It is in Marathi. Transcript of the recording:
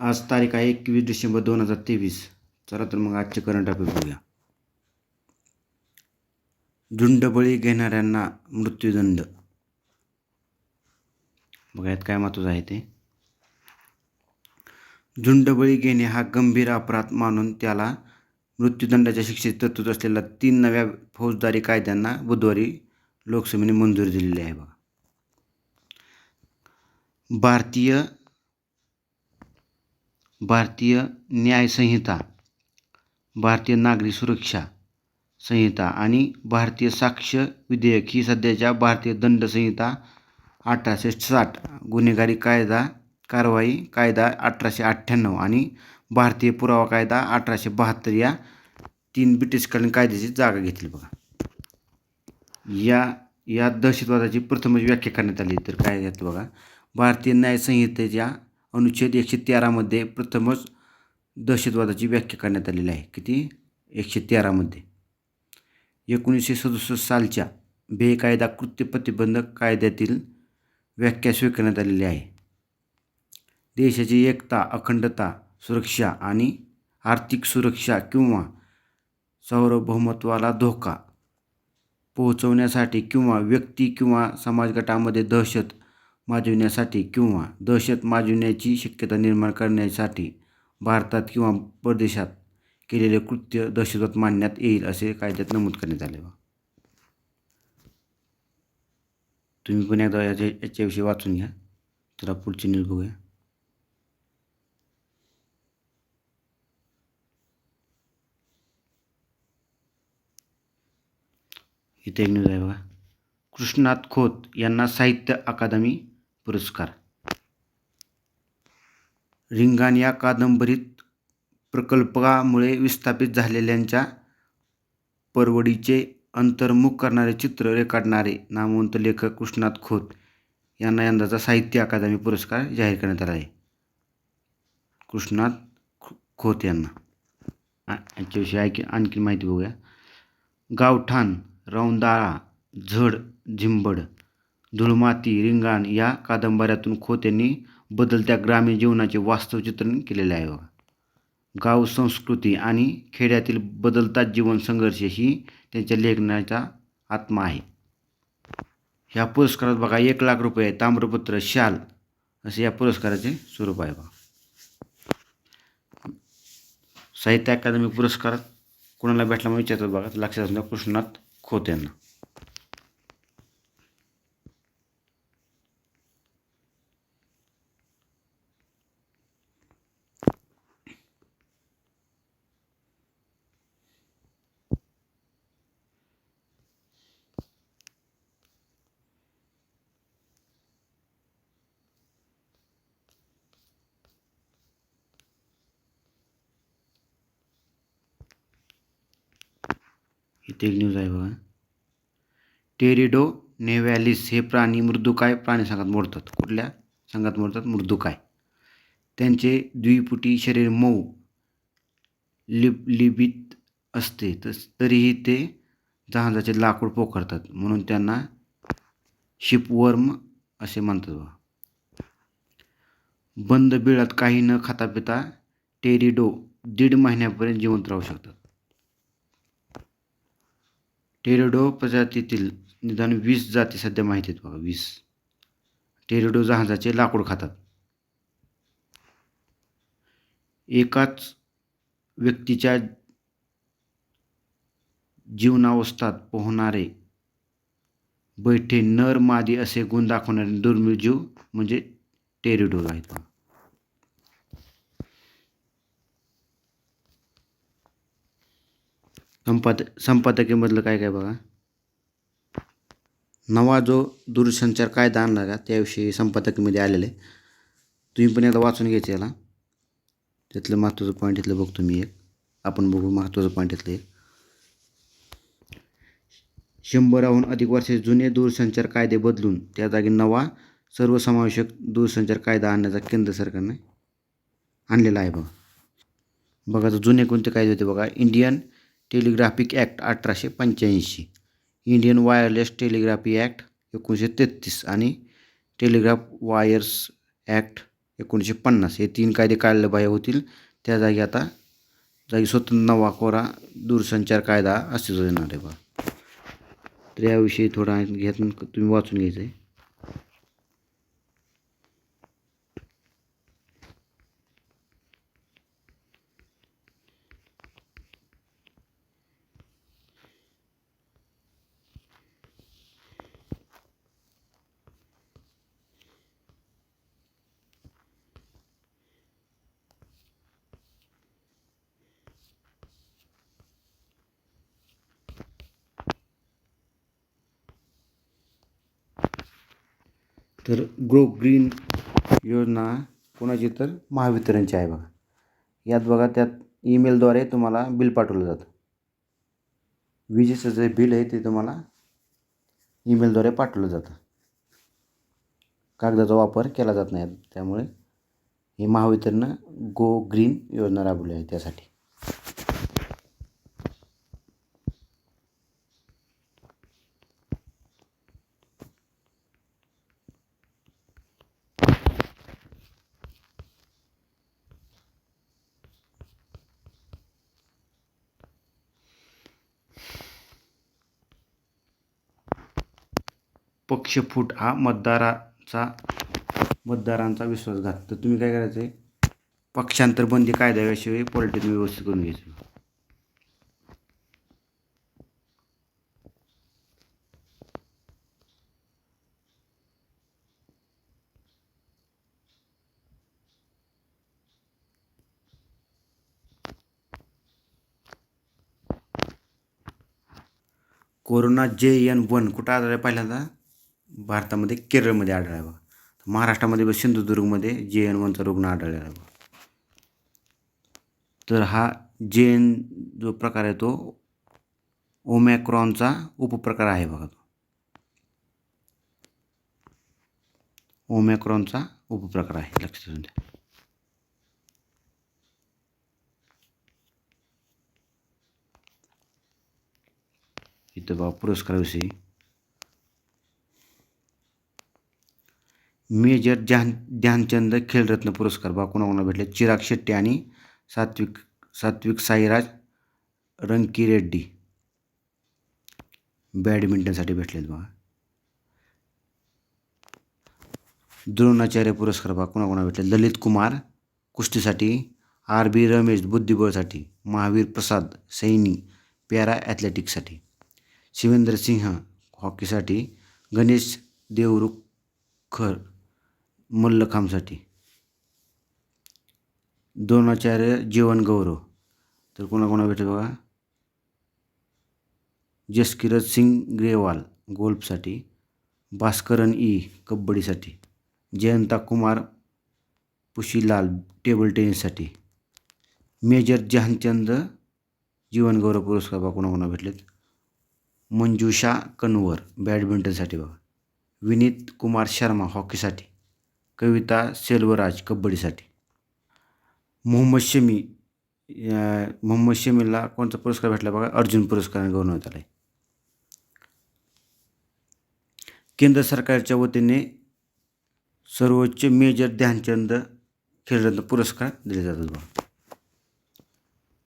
आज तारीख आहे 21 डिसेंबर 2023. चला तर मग आजचे करंट अफेअर बघूया. झुंडबळी घेणाऱ्यांना मृत्यूदंड. बघा यात काय महत्त्वाचं आहे ते. झुंडबळी घेणे हा गंभीर अपराध मानून त्याला मृत्यूदंडाच्या शिक्षेची तरतूद असलेल्या 3 नव्या फौजदारी कायद्यांना बुधवारी लोकसभेने मंजुरी दिलेली आहे. बघा भारतीय न्याय संहिता, भारतीय नागरी सुरक्षा संहिता आणि भारतीय साक्ष्य विधेयक ही सध्याच्या भारतीय दंड संहिता 1860, गुन्हेगारी कारवाई कायदा 1898 आणि भारतीय पुरावा कायदा 1872 या 3 ब्रिटिशकालीन कायद्याची जागा घेतली. बघा या दहशतवादाची प्रथमच व्याख्या करण्यात आली. तर काय यात बघा, भारतीय न्याय संहितेच्या अनुच्छेद 113 मध्ये प्रथमच दहशतवादाची व्याख्या करण्यात आलेली आहे. किती? 113 मध्ये. 1967 सालच्या बेकायदा कृत्य प्रतिबंधक कायद्यातील व्याख्या स्वीकारण्यात आलेली आहे. देशाची एकता, अखंडता, सुरक्षा आणि आर्थिक सुरक्षा किंवा सार्वभौमत्वाला धोका पोहोचवण्यासाठी किंवा व्यक्ती किंवा समाजगटामध्ये दहशत माजविण्यासाठी किंवा दहशत माजविण्याची शक्यता निर्माण करण्यासाठी भारतात किंवा परदेशात केलेले कृत्य दहशतवाद मानण्यात येईल असे कायद्यात नमूद करण्यात आले. तुम्ही पण एकदा याच्याविषयी वाचून घ्या. चला पुढची न्यूज बघूया. इथे एक न्यूज आहे बघा. कृष्णात खोत यांना साहित्य अकादमी पुरस्कार. रिंगाण या कादंबरीत प्रकल्पामुळे विस्थापित झालेल्यांच्या परवडीचे अंतर्मुख करणारे चित्र रेखाटणारे नामवंत लेखक कृष्णात खोत यांना यंदाचा साहित्य अकादमी पुरस्कार जाहीर करण्यात आला आहे. कृष्णात खोत यांना. याच्याविषयी आणखी माहिती बघूया. गावठाण, रौंदाळा, झड, झिंबड, धुळमाती, रिंगाण या कादंबऱ्यातून खोत यांनी बदलत्या ग्रामीण जीवनाचे वास्तव चित्रण केलेले आहे. गाव संस्कृती आणि खेड्यातील बदलता जीवन संघर्ष ही त्यांच्या लेखनाचा आत्मा आहे. ह्या पुरस्कारात बघा 1 लाख रुपये, ताम्रपत्र, शाल असे या पुरस्काराचे स्वरूप आहे. बघा साहित्य अकादमी पुरस्कार कोणाला भेटला म्हणून विचारतात बघा. लक्षात असणं कृष्णात खोत यांना. इथे एक न्यूज आहे बघा. टेरिडो नेव्हॅलिस हे प्राणी मृदुकाय प्राणीसंघात मोडतात. कुठल्या संघात मोडतात? मृदुकाय. त्यांचे द्विपुटी शरीर मऊ लिबलिबीत असते, तरीही ते जहाजाचे लाकूड पोखरतात, म्हणून त्यांना शिपवर्म असे म्हणतात. बंद बिळात काही न खाता पिता टेरिडो 1.5 महिन्यापर्यंत जिवंत राहू शकतात. टेरिडो प्रजातीतील निदान 20 जाती सध्या माहिती आहेत. बघा 20. टेरिडो जहाजाचे लाकूड खातात. एकाच व्यक्तीच्या जीवनावस्थात पोहणारे बैठे नर मादी असे गुण दाखवणारे दुर्मिळ जीव म्हणजे टेरिडो आहेत. संपादकीमधलं काय काय बघा. नवा जो दूरसंचार कायदा आणला का त्याविषयी संपादकीमध्ये आलेलं आहे. तुम्ही पण एकदा वाचून घ्यायचं याला. त्यातलं महत्त्वाचं पॉईंट इथलं बघतो मी एक. आपण बघू महत्त्वाचं पॉईंट इथलं एक. 100हून अधिक वर्षे जुने दूरसंचार कायदे बदलून त्या जागी नवा सर्वसमावेशक दूरसंचार कायदा आणण्याचा केंद्र सरकारने आणलेला आहे. बघा तर जुने कोणते कायदे होते बघा. Indian telegraphic act 1885, Indian wireless telegraphy act 1933 आणि टेलिग्राफ वायर्स ॲक्ट 1950 हे 3 कायदे कायद्याबाह्य होतील. त्या जागी स्वतंत्र नवा कोरा दूरसंचार कायदा अस्तित्वात येणार आहे बघा. तर याविषयी थोडा घेतून तुम्ही वाचून घ्यायचं आहे. तर ग्रीन योजना कोणाची, तर महावितरणची आहे बघा. यात बघा, त्यात ईमेलद्वारे तुम्हाला बिल पाठवलं जातं. विजेचं जे बिल आहे ते तुम्हाला ईमेलद्वारे पाठवलं जातं. कागदाचा वापर केला जात नाही. त्यामुळे ही महावितरण ग्रीन योजना राबवली आहे त्यासाठी. पक्षफूट हा मतदारांचा विश्वासघात. तर तुम्ही काय करायचं आहे, पक्षांतर बंदी कायद्याविषयी पॉलिटिक्स व्यवस्थित करून घ्यायचं. कोरोना JN1 कुठं आढळला आहे? पहिल्यांदा भारतामध्ये केरळमध्ये आढळला आहे बघा. महाराष्ट्रामध्ये सिंधुदुर्गमध्ये JN1चा रुग्ण आढळलेला आहे बघा. तर हा JN जो प्रकार आहे तो ओमॅक्रॉनचा उपप्रकार आहे बघा. तो ओमॅक्रॉनचा उपप्रकार आहे, लक्षात द्या. इथं बघा पुरस्काराविषयी, मेजर ध्यानचंद खेलरत्न पुरस्कार बघा कोणाकोणाला भेटले. चिराग शेट्टी आणि सात्विक साईराज रंकीरेड्डी बॅडमिंटनसाठी भेटलेत बघा. द्रोणाचार्य पुरस्कार बघा कोणाकोणाला भेटले. ललित कुमार कुस्तीसाठी, RB रमेश बुद्धिबळसाठी, महावीर प्रसाद सैनी पॅरा ॲथलेटिक्ससाठी, शिवेंद्र सिंह हॉकीसाठी, गणेश देवरुखकर मल्लखांबसाठी. द्रोणाचार्य जीवन गौरव तर कोणाकोणा भेटेल बघा. जसकिरत सिंग ग्रेवाल गोल्फसाठी, भास्करन कबड्डीसाठी, जयंता कुमार पुशीलाल टेबल टेनिससाठी. मेजर ध्यानचंद जीवन गौरव पुरस्कार बघा कोणाकोणा भेटलेत. मंजुषा कन्वर बॅडमिंटनसाठी बघा, विनीत कुमार शर्मा हॉकीसाठी, कविता सेल्वराज कबड्डीसाठी. मोहम्मद शमीला कोणता पुरस्कार भेटला बघा, अर्जुन पुरस्काराने गौरवण्यात आला आहे. केंद्र सरकारच्या वतीने सर्वोच्च मेजर ध्यानचंद खेलरत्न पुरस्कार दिले जातात बघा.